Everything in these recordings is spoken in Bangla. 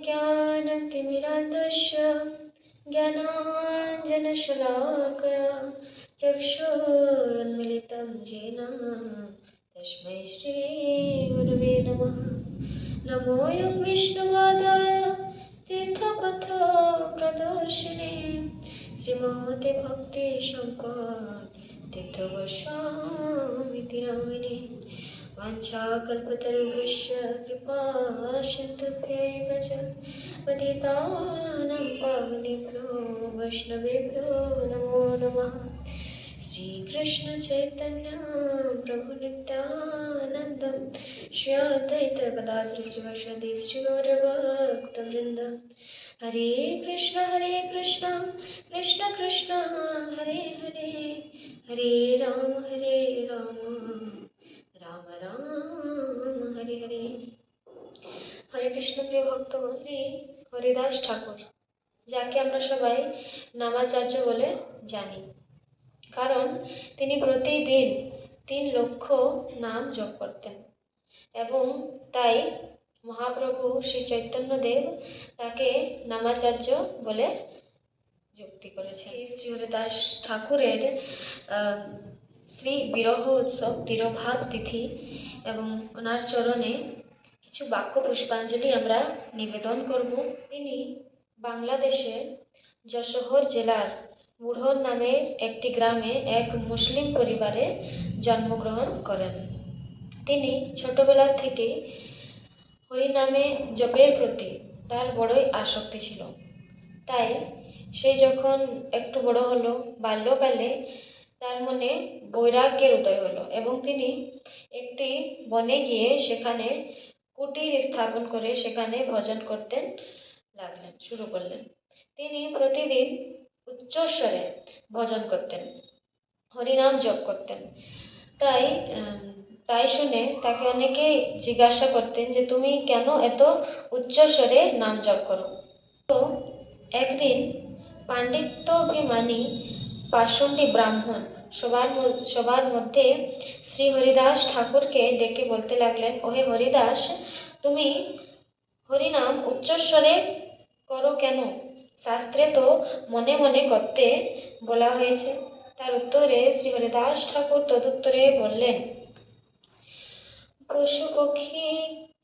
ज्ञानतिमिरान्धस्य ज्ञानाञ्जनशलाकया चक्षुरुन्मिलितं येन तस्मै श्रीगुरवे नमः। नमो विष्णुपादाय तीर्थपथप्रदर्शिने श्रीमते भक्तिसम्पत्तीर्थगोस्वामिति नामिने। वाञ्छाकल्पतरुभ्यश्च कृपासिन्धुभ्यैव च पतितानां पावनेभ्यो वैष्णवेभ्यो नमो नमः। श्रीकृष्ण चैतन्य प्रभु नित्यानंद श्री अद्वैत गदाधर श्रीवासादि श्रीगौरभक्तवृंद। हरे कृष्ण कृष्ण कृष्ण हरे हरे, हरे राम राम राम हरे हरे। हरे कृष्ण प्रिय भक्तगण, শ্রী হরিদাস ঠাকুর, যাকে আমরা সবাই নামাচার্য বলে জানি, কারণ তিনি প্রতিদিন 3 লক্ষ নাম জপ করতেন এবং তাই মহাপ্রভু শ্রী চৈতন্যদেব তাকে নামাচার্য বলে যুক্তি করেছেন। শ্রী হরিদাস ঠাকুরের শ্রী বিরহ উৎসব তিরোভাব তিথি এবং ওনার চরণে কিছু বাক্য পুষ্পাঞ্জলি আমরা নিবেদন করব। তিনি বাংলাদেশের যশোহর জেলার বুড়োর নামে একটি গ্রামে এক মুসলিম পরিবারে জন্মগ্রহণ করেন। তিনি ছোটবেলা থেকে হরিনামে জপের প্রতি তার বড়ই আসক্তি ছিল। তাই সে যখন একটু বড় হলো, বাল্যকালে তার মনে বৈরাগ্যের উদয় হলো এবং তিনি একটি বনে গিয়ে সেখানে কুটির স্থাপন করে সেখানে ভজন করতে শুরু করলেন। তিনি প্রতিদিন উচ্চস্বরে ভজন করতেন, হরিনাম জপ করতেন। তাই শুনে তাকে অনেকে জিজ্ঞাসা করতেন যে তুমি কেন এত উচ্চস্বরে নাম জপ করো। তো একদিন পাণ্ডিত্যাভিমানী পাষণ্ডী ব্রাহ্মণ সবার মধ্যে শ্রী হরিদাস ঠাকুরকে ডেকে বলতে লাগলেন, ওহে হরিদাস, তুমি হরিনাম উচ্চস্বরে করো কেন? শাস্ত্রে তো মনে মনে করতে বলা হয়েছে। তার উত্তরে শ্রী হরিদাস ঠাকুর তদুত্তরে বললেন, পশু পক্ষী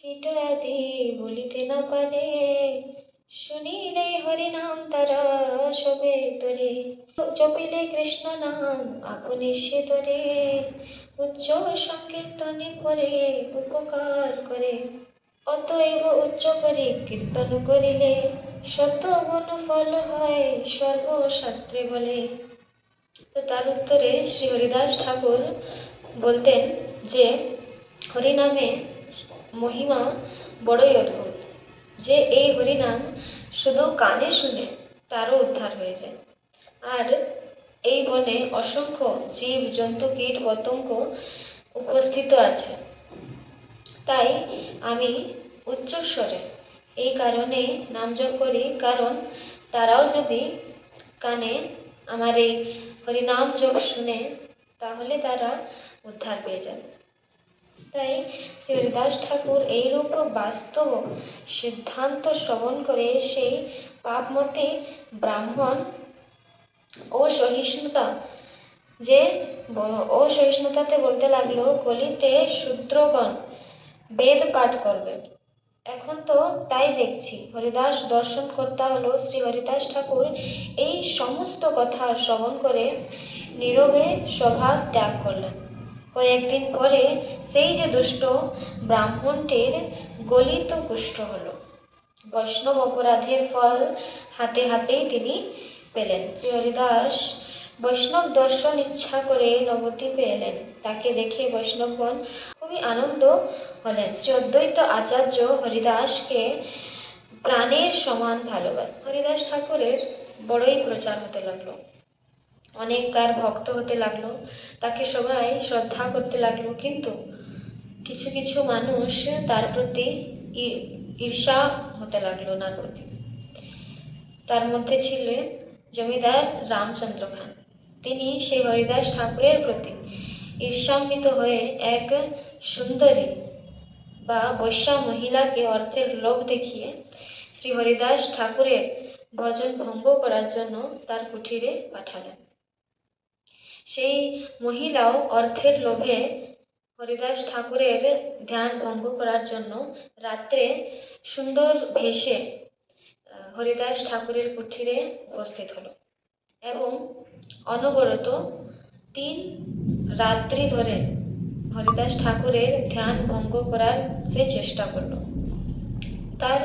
কীট আদি বলিতে না পারে, শুনিলে হরিনাম তারা সবে তরে, জপিলে কৃষ্ণ নাম আপনি সে তরে, উচ্চ সংকীর্তনে করে উপকার করে, অতএব উচ্চ করে কীর্তন করিলে শত গুণ ফল হয় সর্বশাস্ত্রে বলে। তো তার উত্তরে শ্রী হরিদাস ঠাকুর বলতেন যে হরিনামে মহিমা বড়ই অদ্ভুত, যে এই হরিনাম শুধু কানে শুনে তারও উদ্ধার হয়ে যায়। আর এই বনে অসংখ্য জীব জন্তু কীট পতঙ্গ উপস্থিত আছে। তাই আমি উচ্চস্বরে এই কারণে নাম জপ করি, কারণ তারাও যদি কানে আমার এই হরিনাম জপ শুনে তাহলে তারা উদ্ধার পেয়ে যাবে। তাই শ্রী হরিদাস ঠাকুর এইরূপ বাস্তব সিদ্ধান্ত শ্রবণ করে সেই পাপমতী ব্রাহ্মণ অসহিষ্ণুতাতে বলতে লাগলো, কলিতে শূদ্রগণ বেদ পাঠ করবে। এখন তো তাই দেখছি, হরিদাস দর্শন কর্তা হলো শ্রী হরিদাস ঠাকুর এই সমস্ত কথা শ্রবণ করে নীরবে সভা ত্যাগ করলেন। কয়েকদিন পরে সেই যে দুষ্ট ব্রাহ্মণটির গলিত কুষ্ঠ হলো। বৈষ্ণব অপরাধের ফল হাতে হাতেই তিনি পেলেন। শ্রী হরিদাস বৈষ্ণব দর্শন ইচ্ছা করে নবদ্বীপে এলেন। তাকে দেখে বৈষ্ণবগণ খুবই আনন্দ হলেন। শ্রী অদ্বৈত আচার্য হরিদাসকে প্রাণের সমান ভালোবাসেন। হরিদাস ঠাকুরের বড়ই প্রচার হতে লাগলো, অনেক তার ভক্ত হতে লাগলো, তাকে সবাই শ্রদ্ধা করতে লাগলো। কিন্তু কিছু কিছু মানুষ তার প্রতি ঈর্ষা হতে লাগলো ওনার প্রতি। তার মধ্যে ছিলেন জমিদার রামচন্দ্র খান। তিনি সেই হরিদাস ঠাকুরের প্রতি ঈর্ষান্বিত হয়ে এক সুন্দরী বা বৈশ্যা মহিলাকে অর্থের লোভ দেখিয়ে শ্রী হরিদাস ঠাকুরের ভজন ভঙ্গ করার জন্য তার কুঠিরে পাঠালেন। সেই মহিলাও অর্থের লোভে হরিদাস ঠাকুরের ধ্যান ভঙ্গ করার জন্য রাত্রে সুন্দর ভেষে হরিদাস ঠাকুরের কুঠিরে উপস্থিত হলো এবং অনবরত 3 রাত্রি ধরে হরিদাস ঠাকুরের ধ্যান ভঙ্গ করার সে চেষ্টা করল। তার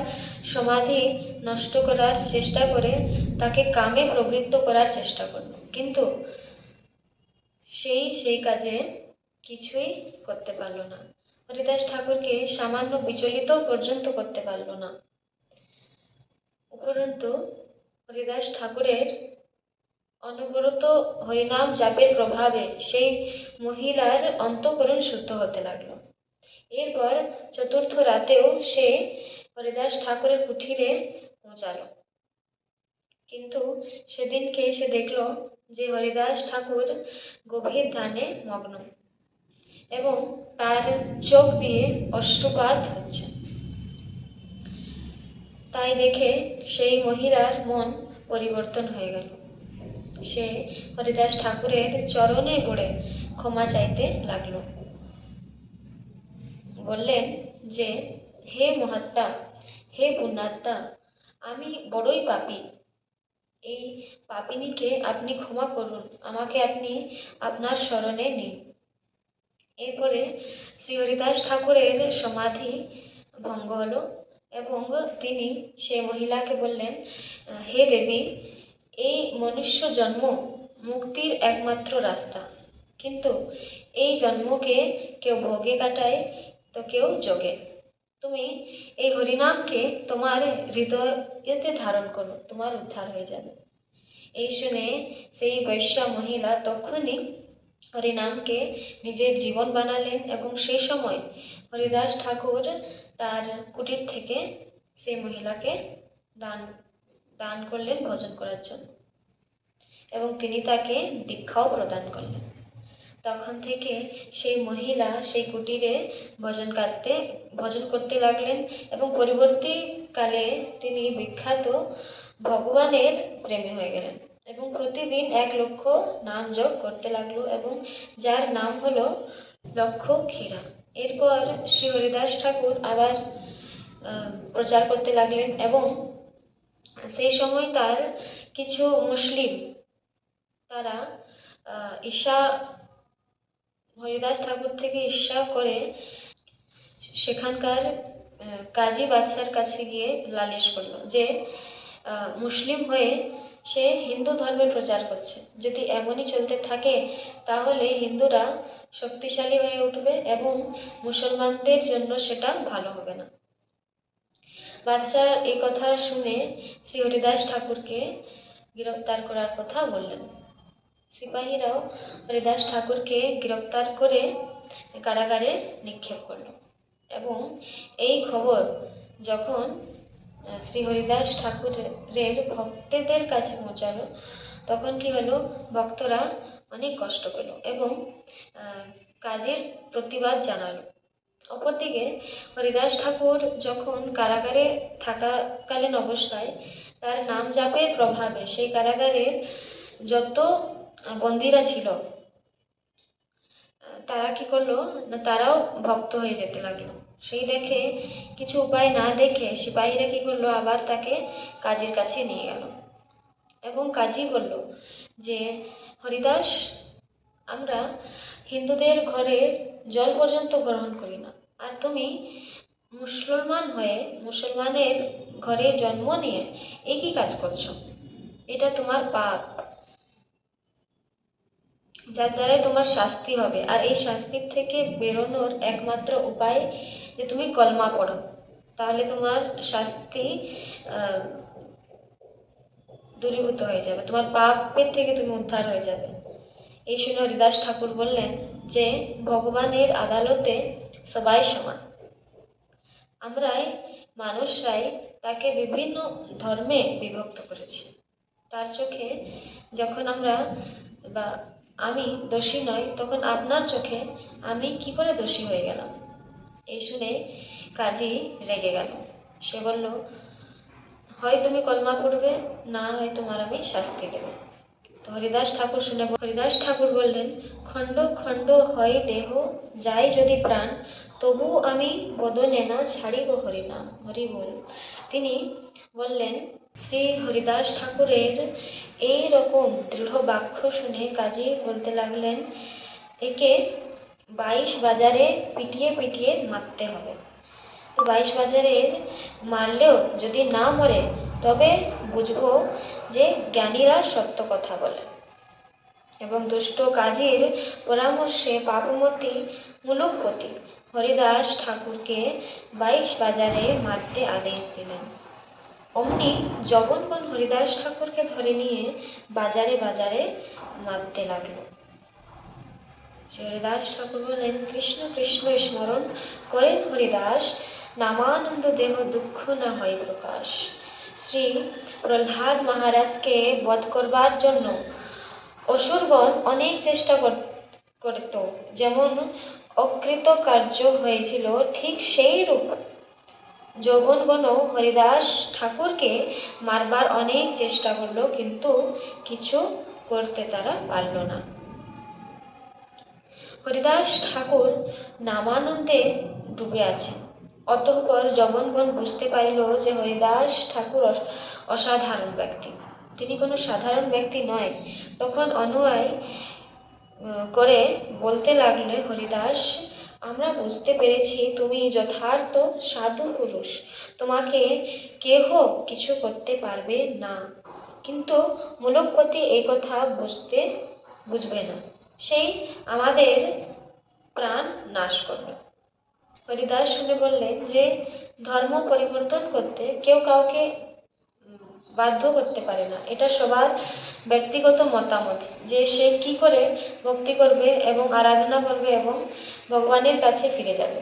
সমাধি নষ্ট করার চেষ্টা করে তাকে কামে প্রবৃত্ত করার চেষ্টা করল, কিন্তু সেই কাজে কিছুই করতে পারল না। হরিদাস ঠাকুরকে সামান্য বিচলিত পর্যন্ত করতে পারল না। উপরন্তু হরিদাস ঠাকুরের অনবরত হরিনাম জাপের প্রভাবে সেই মহিলার অন্তঃকরণ শুদ্ধ হতে লাগলো। এরপর চতুর্থ রাতেও সে হরিদাস ঠাকুরের কুঠিরে পৌঁছালো, কিন্তু সেদিনকে সে দেখল যে হরিদাস ঠাকুর গভীর ধ্যানে মগ্ন এবং তার চোখ দিয়ে অশ্রুপাত হচ্ছে। তাই দেখে সেই মহিলার মন পরিবর্তন হয়ে গেল। সে হরিদাস ঠাকুরের চরণে পড়ে ক্ষমা চাইতে লাগলো। বললেন যে, হে মহাত্মা, হে পুণ্যাত্মা, আমি বড়ই পাপী। এই পাপিনীকে আপনি ক্ষমা করুন, আমাকে আপনি আপনার শরণে নিন। এরপরে শ্রী হরিদাস ঠাকুরের সমাধি ভঙ্গ হলো এবং তিনি সেই মহিলাকে বললেন, হে দেবী, এই মনুষ্য জন্ম মুক্তির একমাত্র রাস্তা, কিন্তু এই জন্মকে কেউ ভোগে কাটায় তো কেউ যোগে। তুমি এই হরিনামকে তোমার হৃদয়েতে ধারণ করো, তোমার উদ্ধার হয়ে যাবে। এই শুনে সেই বৈশ্যা মহিলা তখনই হরিনামকে নিজের জীবন বানালেন এবং সেই সময় হরিদাস ঠাকুর তার কুটির থেকে সেই মহিলাকে দান করলেন ভজন করার জন্য এবং তিনি তাকে দীক্ষাও প্রদান করলেন। তখন থেকে সেই মহিলা সেই কুটিরে ভজন করতে লাগলেন এবং পরবর্তীকালে তিনি বিখ্যাত ভগবানের প্রেমী হয়ে গেলেন এবং প্রতিদিন 1 লক্ষ নাম জপ করতে লাগলো এবং যার নাম হলো লক্ষ ক্ষীরা। এরপর শ্রী হরিদাস ঠাকুর আবার প্রচার করতে লাগলেন এবং সেই সময় তার কিছু মুসলিম তারা হরিদাস ঠাকুর থেকে ঈর্ষা করে সেখানকার কাজী বাদশার কাছে গিয়ে লালিশ করলো যে মুসলিম হয়ে সে হিন্দু ধর্মের প্রচার করছে, যদি এমনই চলতে থাকে তাহলে হিন্দুরা শক্তিশালী হয়ে উঠবে এবং মুসলমানদের জন্য সেটা ভালো হবে না। বাদশাহ এই কথা শুনে শ্রী হরিদাস ঠাকুরকে গ্রেফতার করার কথা বললেন। সিপাহীরাও হরিদাস ঠাকুরকে গ্রেফতার করে কারাগারে নিক্ষেপ করল এবং এই খবর যখন শ্রী হরিদাস ঠাকুরের ভক্তদের কাছে পৌঁছালো তখন কি হলো, ভক্তরা অনেক কষ্ট পেল এবং কাজের প্রতিবাদ জানালো। অপরদিকে হরিদাস ঠাকুর যখন কারাগারে থাকাকালীন অবস্থায় তার নাম জাপের প্রভাবে সেই কারাগারের যত বন্দীরা ছিল তারা কি করলো না, তারাও ভক্ত হয়ে যেতে লাগলো। সেই দেখে কিছু উপায় না দেখে সিপাহীরা কি করলো, আবার তাকে কাজীর কাছে নিয়ে গেল এবং কাজী বলল যে, হরিদাস, আমরা হিন্দুদের ঘরের জল পর্যন্ত গ্রহণ করি না, আর তুমি মুসলমান হয়ে মুসলমানের ঘরে জন্ম নিয়ে একই কাজ করছো, এটা তোমার পাপ, যার দ্বারাই তোমার শাস্তি হবে। আর এই শাস্তির থেকে বেরোনোর একমাত্র উপায় যে তুমি কলমা পড়ো, তাহলে তোমার শাস্তি দূরীভূত হয়ে যাবে, তোমার পাপের থেকে তুমি উদ্ধার হয়ে যাবে। এই শুনে হরিদাস ঠাকুর বললেন যে ভগবানের আদালতে সবাই সমান, আমরাই মানুষরাই তাকে বিভিন্ন ধর্মে বিভক্ত করেছি। তার চোখে যখন আমি দোষী নই, তখন আপনার চোখে আমি কি করে দোষী হয়ে গেলাম? এই শুনে কাজী রেগে গেল। সে বলল হয় তুমি কলমা পড়বে, না হয় তোমার আমি শাস্তি দেব। তো হরিদাস ঠাকুর বললেন, খণ্ড খণ্ড হয় দেহ, যাই যদি প্রাণ, তবু আমি বদনে না ছাড়িব হরিনাম। হরি বল। তিনি বললেন, শ্রী হরিদাস ঠাকুরের এই রকম দৃঢ় বাক্য শুনে কাজী বলতে লাগলেন, একে 22 বাজারে পিটিয়ে পিটিয়ে মারতে হবে। 22 বাজারে মারলেও যদি না মরে, তবে বুঝবো যে জ্ঞানীরা সত্য কথা বলে। এবং দুষ্ট কাজীর পরামর্শে পাপমতী মূলকপতি হরিদাস ঠাকুরকে 22 বাজারে মারতে আদেশ দিলেন। অমনি জবনগণ হরিদাস ঠাকুরকে ধরে নিয়ে বাজারে বাজারে মারতে লাগলো। হরিদাস ঠাকুর বলেন, কৃষ্ণ কৃষ্ণ স্মরণ করেন হরিদাস, নামানন্দ দেহ দুঃখ না হয় প্রকাশ। শ্রী প্রহ্লাদ মহারাজকে বধ করবার জন্য অসুরগণ অনেক চেষ্টা করত, যেমন অকৃতকার্য হয়েছিল, ঠিক সেই রূপ যৌবনগণও হরিদাস ঠাকুরকে মারবার অনেক চেষ্টা করলো, কিন্তু কিছু করতে তারা পারল না। হরিদাস ঠাকুর নামানন্দে ডুবে আছে। অতঃপর যবনগণ বুঝতে পারিল যে হরিদাস ঠাকুর অসাধারণ ব্যক্তি, তিনি কোনো সাধারণ ব্যক্তি নয়। তখন অনুনয় করে বলতে লাগলে, হরিদাস, আমরা বুঝতে পেরেছি তুমি যথার্থ সাধু পুরুষ, তোমাকে কেহ কিছু করতে পারবে না, কিন্তু মূলকপতি এই কথা বুঝবে না, সেই আমাদের প্রাণ নাশ করবে। হরিদাস শুনে বললেন যে ধর্ম পরিবর্তন করতে কেউ কাউকে বাধ্য করতে পারে না, এটা সবার ব্যক্তিগত মতামত, যে সে কি করে ভক্তি করবে এবং আরাধনা করবে এবং ভগবানের কাছে ফিরে যাবে।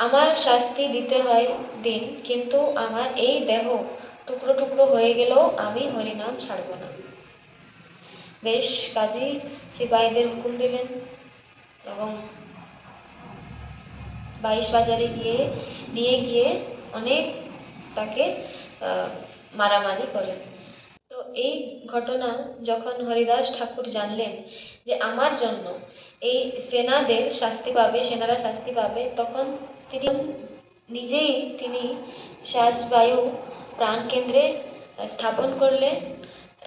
আমার শাস্তি দিতে হয় দিন, কিন্তু আমার এই দেহ টুকরো টুকরো হয়ে গেলেও আমি হরিনাম ছাড়ব না। বেশ, কাজী সিপাহীদের হুকুম দিলেন এবং 22 বাজারে নিয়ে গিয়ে অনেক তাকে মারামারি করেন। তো এই ঘটনা যখন হরিদাস ঠাকুর জানলেন যে আমার জন্য এই সেনারা শাস্তি পাবে, তখন তিনি শ্বাসবায়ু প্রাণকেন্দ্রে স্থাপন করলেন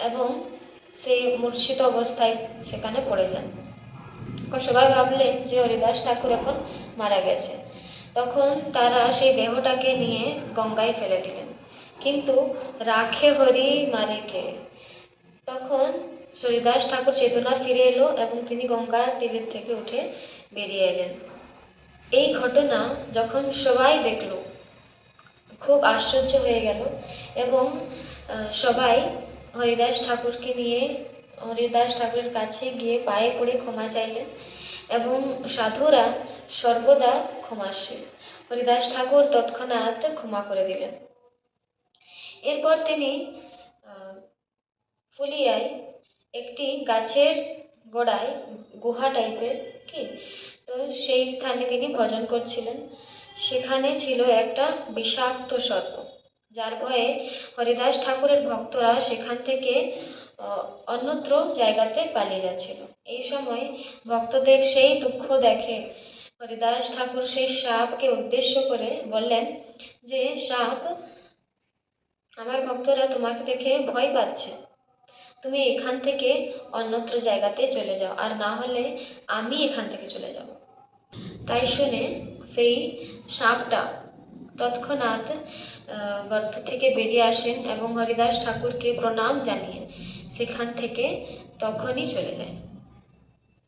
এবং সেই মূর্ছিত অবস্থায় সেখানে পড়ে যান। সবাই ভাবলেন যে হরিদাস ঠাকুর এখন মারা গেছে। তখন তারা সেই দেহটাকে নিয়ে গঙ্গায় ফেলে দিলেন, কিন্তু রাখে হরি মারে কে। তখন হরিদাস ঠাকুর চেতনা ফিরে এলো এবং তিনি গঙ্গার তীরের থেকে উঠে বেরিয়ে এলেন। এই ঘটনা যখন সবাই দেখল, খুব আশ্চর্য হয়ে গেল এবং সবাই হরিদাস ঠাকুরের কাছে গিয়ে পায়ে পড়ে ক্ষমা চাইলেন এবং সাধুরা সর্বদা ক্ষমাশীল। হরিদাস ঠাকুর তৎক্ষণাৎ ক্ষমা করে দিলেন। এরপর তিনি ফুলিয়ায় একটি গাছের গোড়ায় গুহা টাইপের তো সেই স্থানে তিনি ভজন করছিলেন। সেখানে ছিল একটা বিষাক্ত সর্প, যার ভয়ে হরিদাস ঠাকুরের ভক্তরা সেখান থেকে অন্যত্র জায়গাতে পালিয়ে যাচ্ছিল। এই সময় ভক্তদের সেই দুঃখ দেখে হরিদাস ঠাকুর সেই সাপকে উদ্দেশ্য করে বললেন যে, সাপ, আমার ভক্তরা তোমাকে দেখে ভয় পাচ্ছে, তুমি এখান থেকে অন্যত্র জায়গাতে চলে যাও, আর না হলে আমি এখান থেকে চলে যাব। তাই শুনে সেই সাপটা তৎক্ষণাৎ গর্ত থেকে বেরিয়ে আসেন এবং হরিদাস ঠাকুরকে প্রণাম জানিয়ে সেখান থেকে তখনই চলে যায়।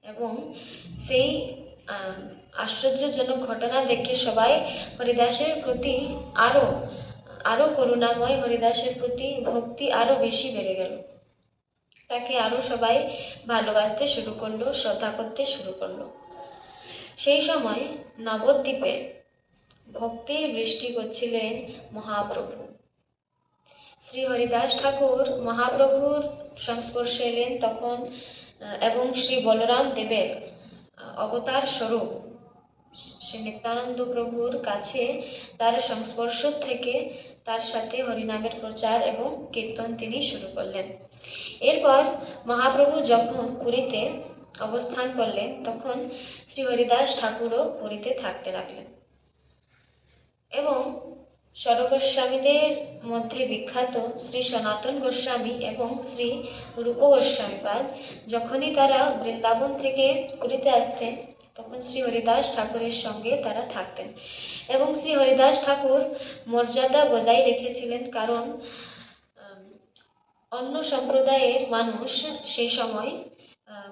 এবং সেই আশ্চর্যজনক ঘটনা দেখে সবাই হরিদাসের প্রতি আরো করুণাময়, হরিদাসের প্রতি ভক্তি আরো বেশি বেড়ে গেল। তাকে আরো সবাই ভালোবাসতে শুরু করলো, শ্রদ্ধা করতে শুরু করলো। সেই সময় নবদ্বীপে ভক্তির বৃষ্টি করছিলেন মহাপ্রভু। শ্রী হরিদাস ঠাকুর মহাপ্রভুর সংস্পর্শে এলেন তখন, এবং শ্রী বলরাম দেবের অবতার স্বরূপ শ্রী নিত্যানন্দ প্রভুর কাছে তার সংস্পর্শ থেকে তার সাথে হরিনামের প্রচার এবং কীর্তন তিনি শুরু করলেন। এরপর মহাপ্রভু যখন পুরীতে অবস্থান করলেন তখন শ্রী হরিদাস ঠাকুরও পুরীতে থাকতে লাগলেন। এবং স্বর গোস্বামীদের মধ্যে বিখ্যাত শ্রী সনাতন গোস্বামী এবং শ্রী রূপ গোস্বামীপাদ যখনই তারা বৃন্দাবন থেকে পুরীতে আসতেন তখন শ্রী হরিদাস ঠাকুরের সঙ্গে তারা থাকতেন। এবং শ্রী হরিদাস ঠাকুর মর্যাদা বজায় রেখেছিলেন, কারণ অন্য সম্প্রদায়ের মানুষ সেই সময়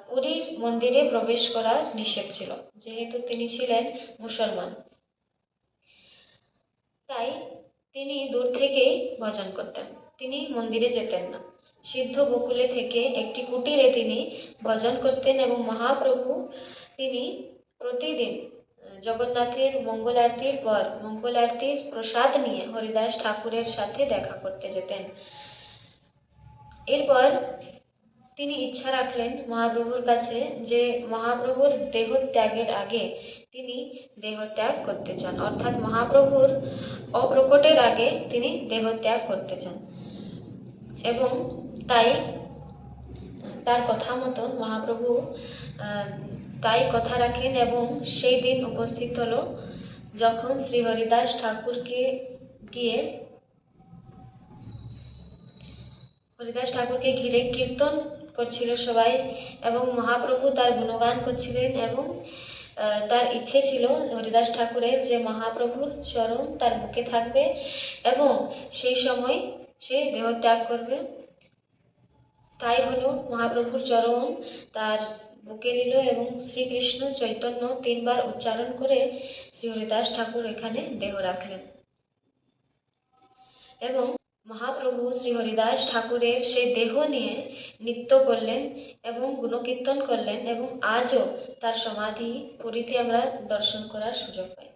পুরীর মন্দিরে প্রবেশ করা নিষেধ ছিল, যেহেতু তিনি ছিলেন মুসলমান। তাই তিনি দূর থেকেই ভজন করতেন, তিনি মন্দিরে যেতেন না। সিদ্ধ বকুলে থেকে একটি কুটিরে তিনি ভজন করতেন এবং মহাপ্রভু তিনি প্রতিদিন জগন্নাথের মঙ্গল আরতির পর মঙ্গল আরতির প্রসাদ নিয়ে হরিদাস ঠাকুরের সাথে দেখা করতে যেতেন। এরপর তিনি ইচ্ছা রাখলেন মহাপ্রভুর কাছে যে মহাপ্রভুর দেহত্যাগের আগে তিনি দেহত্যাগ করতে চান, অর্থাৎ মহাপ্রভুর অপ্রকটের আগে তিনি দেহত্যাগ করতে চান। এবং তাই তার কথা মতন মহাপ্রভু তাই কথা রাখেন এবং সেই দিন উপস্থিত হলো যখন শ্রী হরিদাস ঠাকুরকে ঘিরে কীর্তন করছিল সবাই এবং মহাপ্রভু তার গুণগান করছিলেন এবং তার ইচ্ছে ছিল হরিদাস ঠাকুরের যে মহাপ্রভুর চরণ তার বুকে থাকবে এবং সেই সময় সে দেহত্যাগ করবে। তাই হলো মহাপ্রভুর চরণ তার বুকে নিল এবং শ্রীকৃষ্ণ চৈতন্য 3 বার উচ্চারণ করে শ্রী হরিদাস ঠাকুর এখানে দেহ রাখলেন। এবং মহাপ্রভু শ্রী হরিদাস ঠাকুরের সেই দেহ নিয়ে নৃত্য করলেন এবং গুণকীর্তন করলেন এবং আজও তার সমাধি পুরীতে আমরা দর্শন করার সুযোগ পাই।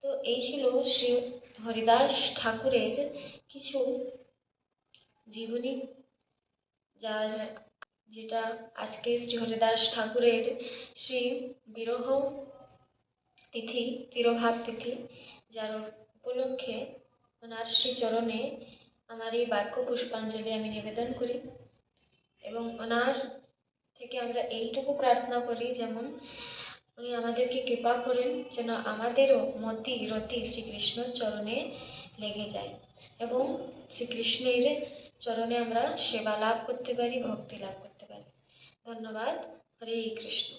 তো এই ছিল শ্রী হরিদাস ঠাকুরের কিছু জীবনী, যেটা আজকে শ্রী হরিদাস ঠাকুরের শ্রী বিরহ তিথি, তিরোভাব তিথি, যার উপলক্ষে ওনার শ্রীচরণে আমার এই বাক্য পুষ্পাঞ্জলি আমি নিবেদন করি এবং ওনার থেকে আমরা এইটুকু প্রার্থনা করি যেমন উনি আমাদেরকে কৃপা করেন যেন আমাদেরও মতি রতি শ্রীকৃষ্ণর চরণে লেগে যায় এবং শ্রীকৃষ্ণের চরণে আমরা সেবা লাভ করতে পারি, ভক্তি লাভ করতে পারি। ধন্যবাদ। হরে কৃষ্ণ।